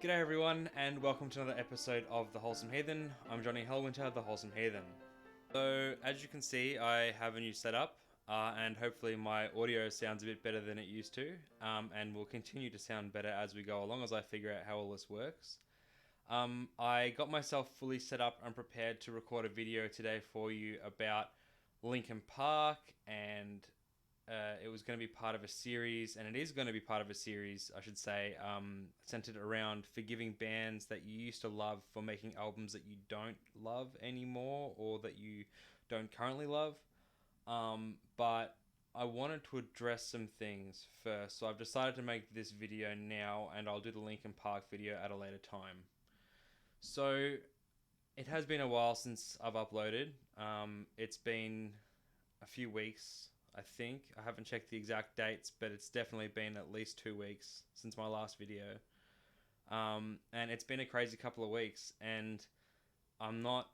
G'day everyone, and welcome to another episode of The Wholesome Heathen. I'm Johnny Hellwinter, The Wholesome Heathen. So, as you can see, I have a new setup, and hopefully my audio sounds a bit better than it used to, and will continue to sound better as we go along as I figure out how all this works. I got myself fully set up and prepared to record a video today for you about Linkin Park, and it was going to be part of a series, and it is going to be part of a series, I should say, centered around forgiving bands that you used to love for making albums that you don't love anymore or that you don't currently love. But I wanted to address some things first, so I've decided to make this video now, and I'll do the Linkin Park video at a later time. So, it has been a while since I've uploaded. It's been a few weeks, I think. I haven't checked the exact dates, but it's definitely been at least 2 weeks since my last video. And it's been a crazy couple of weeks, and I'm not.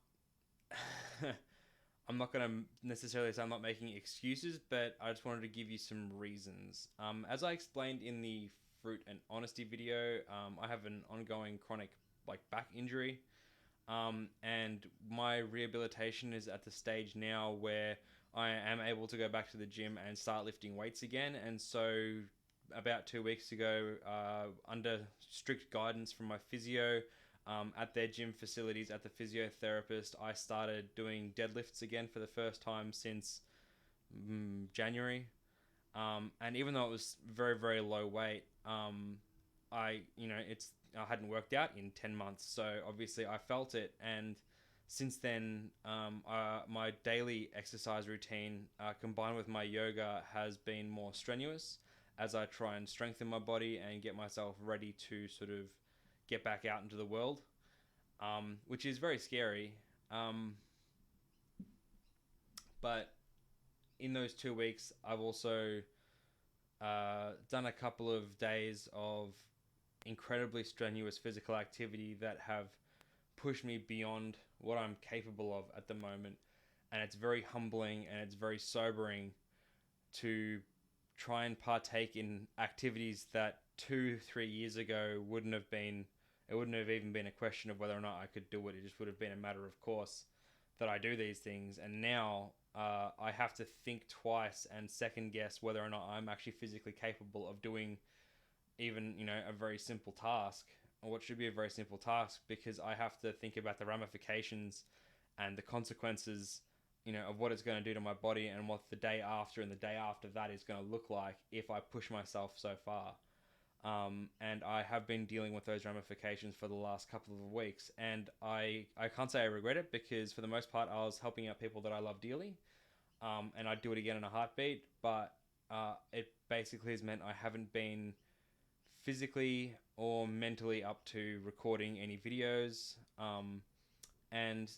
I'm not going to necessarily say I'm not making excuses, but I just wanted to give you some reasons. As I explained in the Fruit and Honesty video, I have an ongoing chronic back injury, and my rehabilitation is at the stage now where I am able to go back to the gym and start lifting weights again. And so, about 2 weeks ago, under strict guidance from my physio, at their gym facilities, at the physiotherapist, I started doing deadlifts again for the first time since January. And even though it was very, very low weight, I hadn't worked out in 10 months, so obviously I felt it. And since then, my daily exercise routine, combined with my yoga, has been more strenuous as I try and strengthen my body and get myself ready to sort of get back out into the world, which is very scary. But in those 2 weeks, I've also done a couple of days of incredibly strenuous physical activity that have pushed me beyond what I'm capable of at the moment. And it's very humbling and it's very sobering to try and partake in activities that 2, 3 years ago it wouldn't have even been a question of whether or not I could do it. It just would have been a matter of course that I do these things. And now I have to think twice and second guess whether or not I'm actually physically capable of doing even, a very simple task, or what should be a very simple task, because I have to think about the ramifications and the consequences, of what it's going to do to my body and what the day after and the day after that is going to look like if I push myself so far. And I have been dealing with those ramifications for the last couple of weeks, and I can't say I regret it, because for the most part I was helping out people that I love dearly, and I'd do it again in a heartbeat. But it basically has meant I haven't been physically or mentally up to recording any videos, and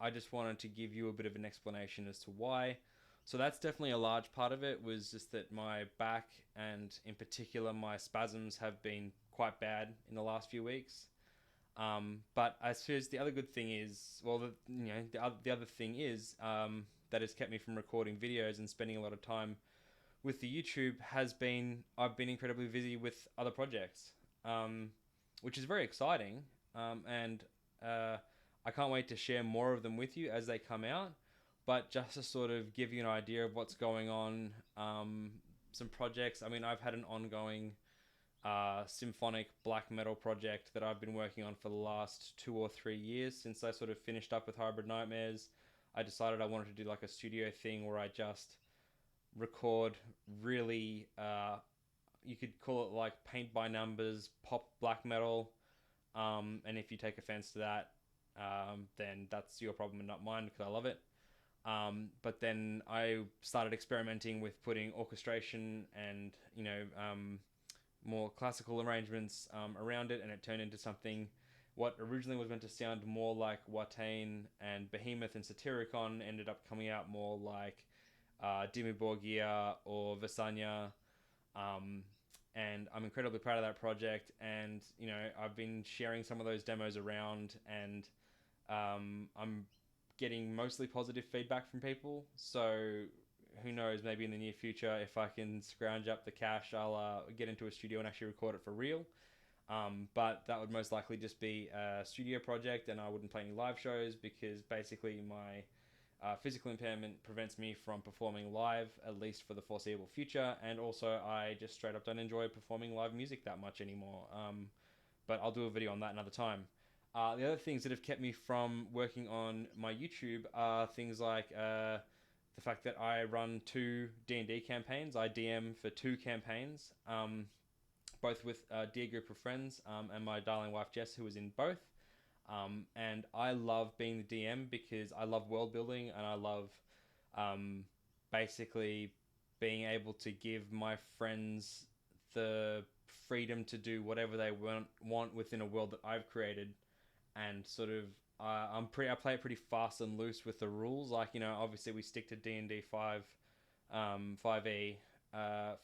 I just wanted to give you a bit of an explanation as to why. So that's definitely a large part of it, was just that my back, and in particular my spasms, have been quite bad in the last few weeks. But I suppose the other good thing is, well, the other thing is, that has kept me from recording videos and spending a lot of time with the YouTube, has been I've been incredibly busy with other projects, which is very exciting, and I can't wait to share more of them with you as they come out. But just to sort of give you an idea of what's going on, some projects. I mean, I've had an ongoing symphonic black metal project that I've been working on for the last 2 or 3 years since I sort of finished up with Hybrid Nightmares. I decided I wanted to do like a studio thing where I just record really, you could call it like paint by numbers pop black metal, and if you take offense to that, then that's your problem and not mine, because I love it. But then I started experimenting with putting orchestration and more classical arrangements around it, and it turned into something what originally was meant to sound more like Watain and Behemoth and Satyricon ended up coming out more like Dimmu Borgir or Vasanya. And I'm incredibly proud of that project. And, I've been sharing some of those demos around, and I'm getting mostly positive feedback from people. So who knows, maybe in the near future, if I can scrounge up the cash, I'll get into a studio and actually record it for real. But that would most likely just be a studio project, and I wouldn't play any live shows because basically my physical impairment prevents me from performing live, at least for the foreseeable future. And also, I just straight up don't enjoy performing live music that much anymore. But I'll do a video on that another time. The other things that have kept me from working on my YouTube are things like the fact that I run two D&D campaigns. I DM for two campaigns, both with a dear group of friends, and my darling wife Jess, who is in both. And I love being the DM because I love world building, and I love um, basically being able to give my friends the freedom to do whatever they want within a world that I've created, and sort of I play it pretty fast and loose with the rules. Like, obviously we stick to D&D 5e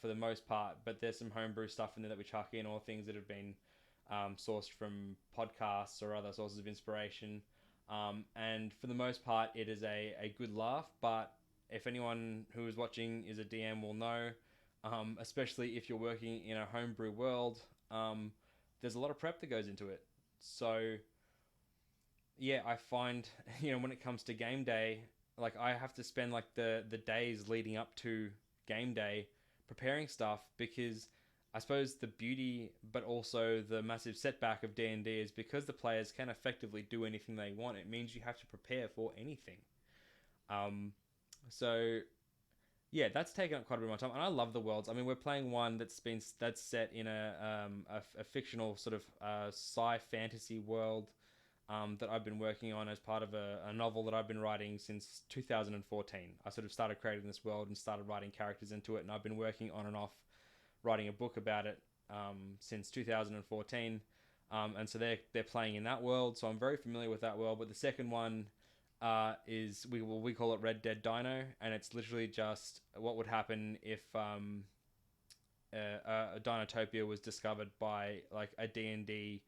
for the most part, but there's some homebrew stuff in there that we chuck in, or things that have been sourced from podcasts or other sources of inspiration. And for the most part, it is a good laugh. But if anyone who is watching is a DM will know, especially if you're working in a homebrew world, there's a lot of prep that goes into it. So yeah, I find when it comes to game day, like I have to spend like the days leading up to game day preparing stuff, because I suppose the beauty, but also the massive setback of D&D is because the players can effectively do anything they want. It means you have to prepare for anything. Um, so yeah, that's taken up quite a bit of my time, and I love the worlds. I mean, we're playing one that's set in a fictional sort of sci fantasy world that I've been working on as part of a novel that I've been writing since 2014. I sort of started creating this world and started writing characters into it, and I've been working on and off writing a book about it since 2014. And so they're playing in that world, so I'm very familiar with that world. But the second one is we call it Red Dead Dino, and it's literally just what would happen if a Dinotopia was discovered by like a D&D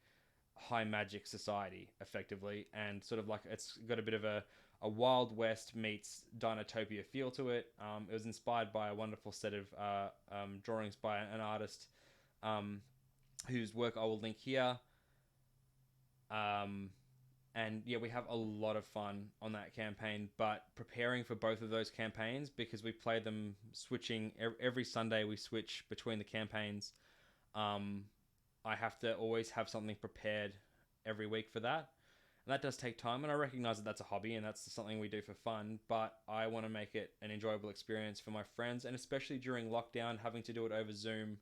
high magic society, effectively, and sort of like it's got a bit of a Wild West meets Dinotopia feel to it. It was inspired by a wonderful set of drawings by an artist whose work I will link here. And yeah, we have a lot of fun on that campaign, but preparing for both of those campaigns, because we play them switching every Sunday, we switch between the campaigns. I have to always have something prepared every week for that. And that does take time, and I recognize that that's a hobby and that's something we do for fun, but I want to make it an enjoyable experience for my friends, and especially during lockdown, having to do it over Zoom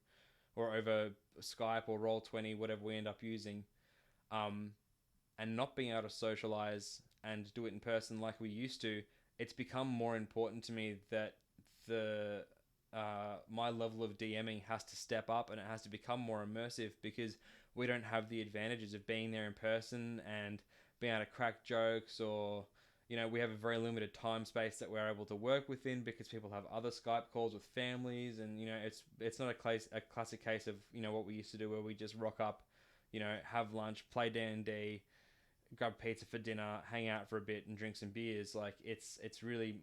or over Skype or Roll20, whatever we end up using, and not being able to socialize and do it in person like we used to. It's become more important to me that the my level of DMing has to step up, and it has to become more immersive, because we don't have the advantages of being there in person and being able to crack jokes, or we have a very limited time space that we're able to work within, because people have other Skype calls with families, and it's not a classic case of what we used to do, where we just rock up, have lunch, play D&D, grab pizza for dinner, hang out for a bit, and drink some beers. Like it's really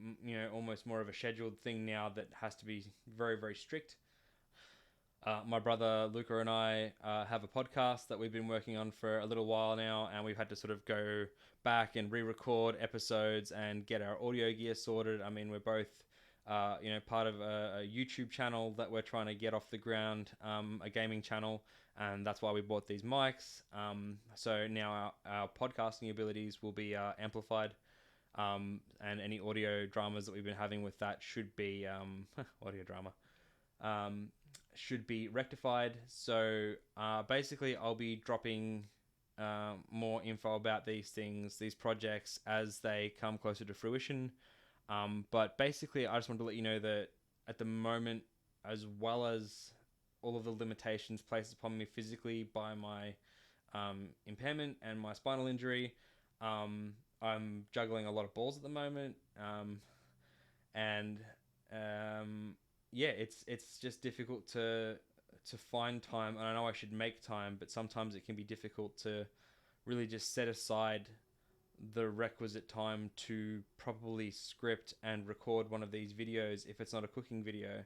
almost more of a scheduled thing now that has to be very, very strict. My brother Luca and I have a podcast that we've been working on for a little while now, and we've had to sort of go back and re-record episodes and get our audio gear sorted. I mean, we're both part of a YouTube channel that we're trying to get off the ground, a gaming channel, and that's why we bought these mics. So now our podcasting abilities will be amplified, and any audio dramas that we've been having with that should be audio drama. Should be rectified. So basically, I'll be dropping more info about these things, these projects, as they come closer to fruition. But basically, I just wanted to let you know that at the moment, as well as all of the limitations placed upon me physically by my impairment and my spinal injury, I'm juggling a lot of balls at the moment. And yeah, it's just difficult to find time. And I know I should make time, but sometimes it can be difficult to really just set aside the requisite time to properly script and record one of these videos if it's not a cooking video.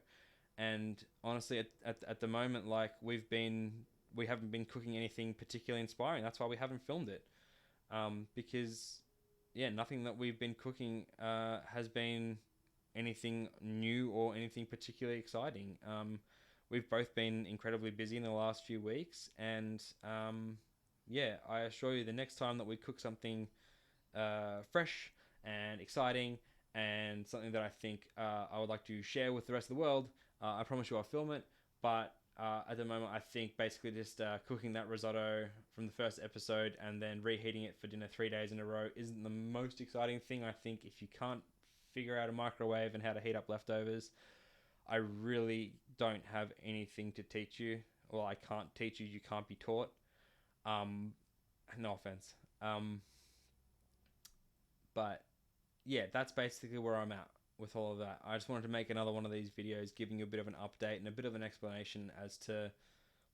And honestly, at the moment, like we've been we haven't been cooking anything particularly inspiring. That's why we haven't filmed it. Because yeah, nothing that we've been cooking has been anything new or anything particularly exciting. We've both been incredibly busy in the last few weeks, and yeah, I assure you, the next time that we cook something fresh and exciting and something that I think I would like to share with the rest of the world, I promise you I'll film it. But at the moment, I think basically just cooking that risotto from the first episode and then reheating it for dinner 3 days in a row isn't the most exciting thing. I think if you can't figure out a microwave and how to heat up leftovers, I really don't have anything to teach you. Well, I can't teach you. You can't be taught. Um, no offense. But yeah, that's basically where I'm at with all of that. I just wanted to make another one of these videos giving you a bit of an update and a bit of an explanation as to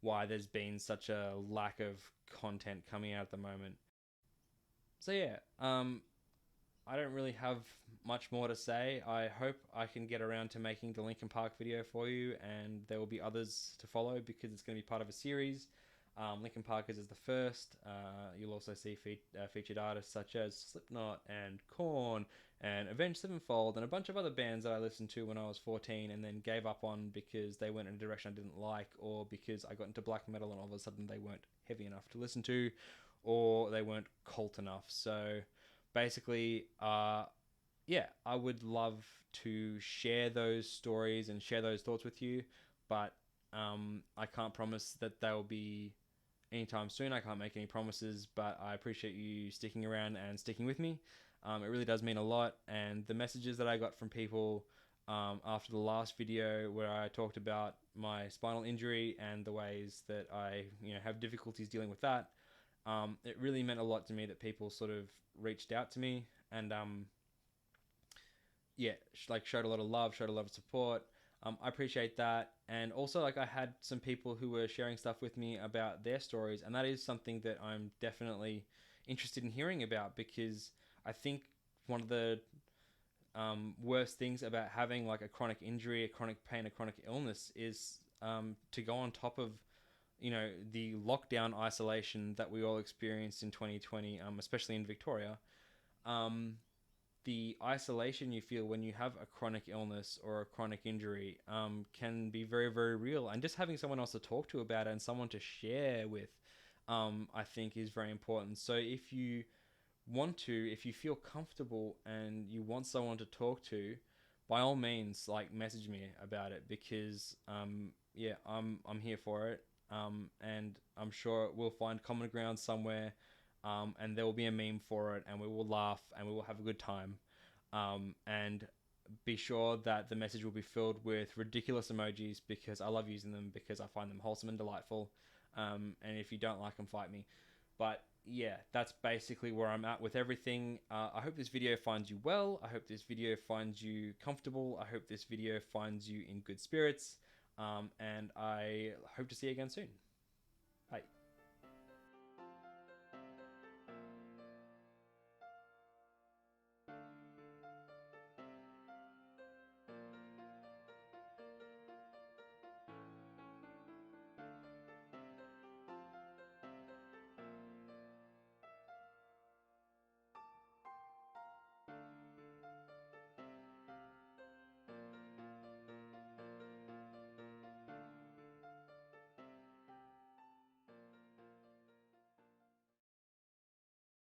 why there's been such a lack of content coming out at the moment. So yeah, I don't really have much more to say. I hope I can get around to making the Linkin Park video for you, and there will be others to follow because it's going to be part of a series. Linkin Park is the first. You'll also see featured artists such as Slipknot and Korn and Avenged Sevenfold and a bunch of other bands that I listened to when I was 14 and then gave up on because they went in a direction I didn't like, or because I got into black metal and all of a sudden they weren't heavy enough to listen to, or they weren't cult enough. So basically, yeah, I would love to share those stories and share those thoughts with you, but I can't promise that they'll be anytime soon. I can't make any promises, but I appreciate you sticking around and sticking with me. It really does mean a lot, and the messages that I got from people after the last video where I talked about my spinal injury and the ways that I have difficulties dealing with that, it really meant a lot to me that people sort of reached out to me and yeah, like showed a lot of love, showed a lot of support. I appreciate that, and also like I had some people who were sharing stuff with me about their stories, and that is something that I'm definitely interested in hearing about because I think one of the worst things about having like a chronic injury, a chronic pain, a chronic illness is to go on top of the lockdown isolation that we all experienced in 2020, especially in Victoria. Um, the isolation you feel when you have a chronic illness or a chronic injury can be very, very real. And just having someone else to talk to about it and someone to share with, I think is very important. So if you feel comfortable and you want someone to talk to, by all means, like message me about it because, yeah, I'm here for it. And I'm sure we'll find common ground somewhere, and there will be a meme for it, and we will laugh and we will have a good time. And be sure that the message will be filled with ridiculous emojis because I love using them because I find them wholesome and delightful. And if you don't like them, fight me. But yeah, that's basically where I'm at with everything. I hope this video finds you well. I hope this video finds you comfortable. I hope this video finds you in good spirits. And I hope to see you again soon.